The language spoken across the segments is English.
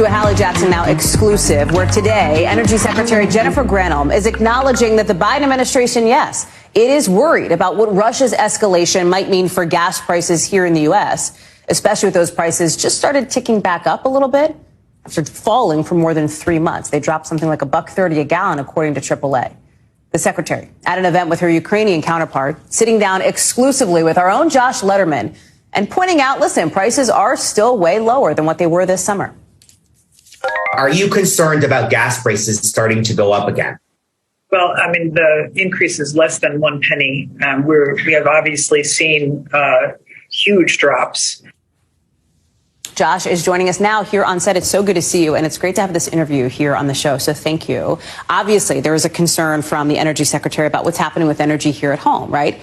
To a Hallie Jackson Now exclusive, where today Energy Secretary Дженніфер Гренгольm is acknowledging that the Biden administration, yes, it is worried about what Russia's escalation might mean for gas prices here in the U.S., especially with those prices just started ticking back up a little bit after falling for more than 3 months. They dropped something like $1.30 a gallon, according to AAA. The secretary at an event with her Ukrainian counterpart, sitting down exclusively with our own Josh Letterman and pointing out, listen, prices are still way lower than what they were this summer. Are you concerned about gas prices starting to go up again? Well, I mean, the increase is less than 1 penny. We have obviously seen huge drops. Josh is joining us now here on set. It's so good to see you, and it's great to have this interview here on the show, so thank you. Obviously, there is a concern from the Energy Secretary about what's happening with energy here at home, right?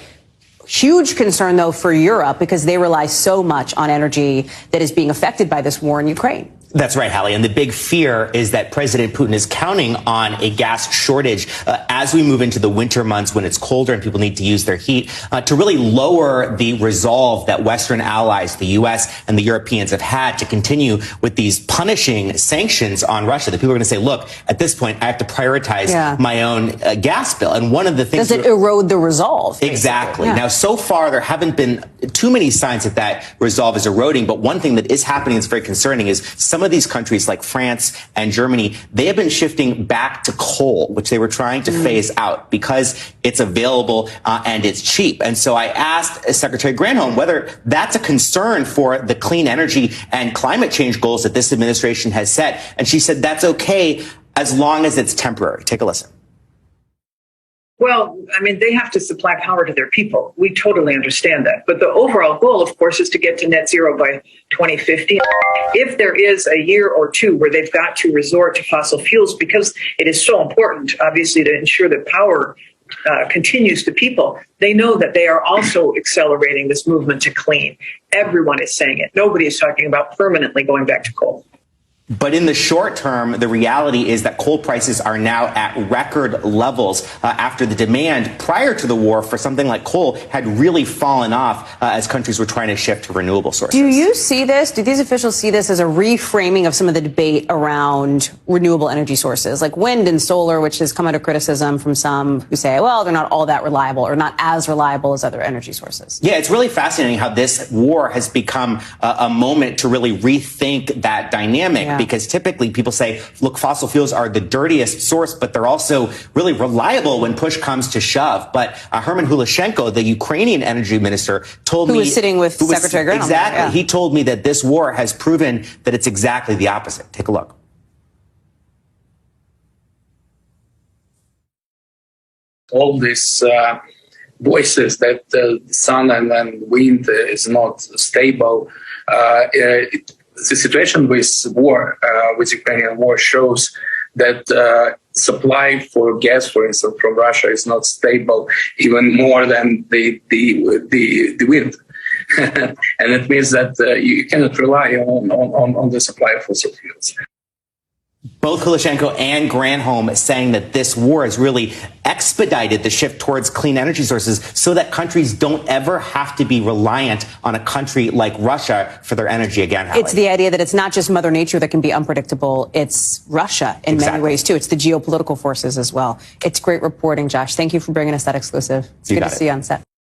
Huge concern, though, for Europe because they rely so much on energy that is being affected by this war in Ukraine. That's right, Hallie. And the big fear is that President Putin is counting on a gas shortage as we move into the winter months when it's colder and people need to use their heat to really lower the resolve that Western allies, the U.S. and the Europeans have had to continue with these punishing sanctions on Russia. That people are going to say, look, at this point, I have to prioritize my own gas bill. And one of the things... Does it erode the resolve? Basically? Exactly. Yeah. Now, so far, there haven't been too many signs that that resolve is eroding. But one thing that is happening that's very concerning is some of these countries like France and Germany, they have been shifting back to coal, which they were trying to phase out because it's available and it's cheap. And so I asked Secretary Granholm whether that's a concern for the clean energy and climate change goals that this administration has set. And she said that's okay as long as it's temporary. Take a listen. Well, I mean, they have to supply power to their people. We totally understand that. But the overall goal, of course, is to get to net zero by 2050. If there is a year or two where they've got to resort to fossil fuels, because it is so important, obviously, to ensure that power continues to people, they know that they are also accelerating this movement to clean. Everyone is saying it. Nobody is talking about permanently going back to coal. But in the short term, the reality is that coal prices are now at record levels after the demand prior to the war for something like coal had really fallen off as countries were trying to shift to renewable sources. Do you see this? Do these officials see this as a reframing of some of the debate around renewable energy sources like wind and solar, which has come under criticism from some who say, well, they're not all that reliable or not as reliable as other energy sources? Yeah, it's really fascinating how this war has become a moment to really rethink that dynamic. Yeah. Because typically people say, look, fossil fuels are the dirtiest source, but they're also really reliable when push comes to shove. But Herman Галущенко, the Ukrainian energy minister, told me... Who was sitting with Secretary Granholm. Exactly. Yeah. He told me that this war has proven that it's exactly the opposite. Take a look. All these voices that the sun and wind is not stable, the situation with war, with Ukrainian war, shows that supply for gas, for instance, from Russia is not stable even more than the wind, and it means that you cannot rely on the supply of fossil fuels. Both Галущенко and Granholm saying that this war has really expedited the shift towards clean energy sources so that countries don't ever have to be reliant on a country like Russia for their energy again, Hallie. It's the idea that it's not just Mother Nature that can be unpredictable. It's Russia in many ways, too. It's the geopolitical forces as well. It's great reporting, Josh. Thank you for bringing us that exclusive. It's good to see you on set.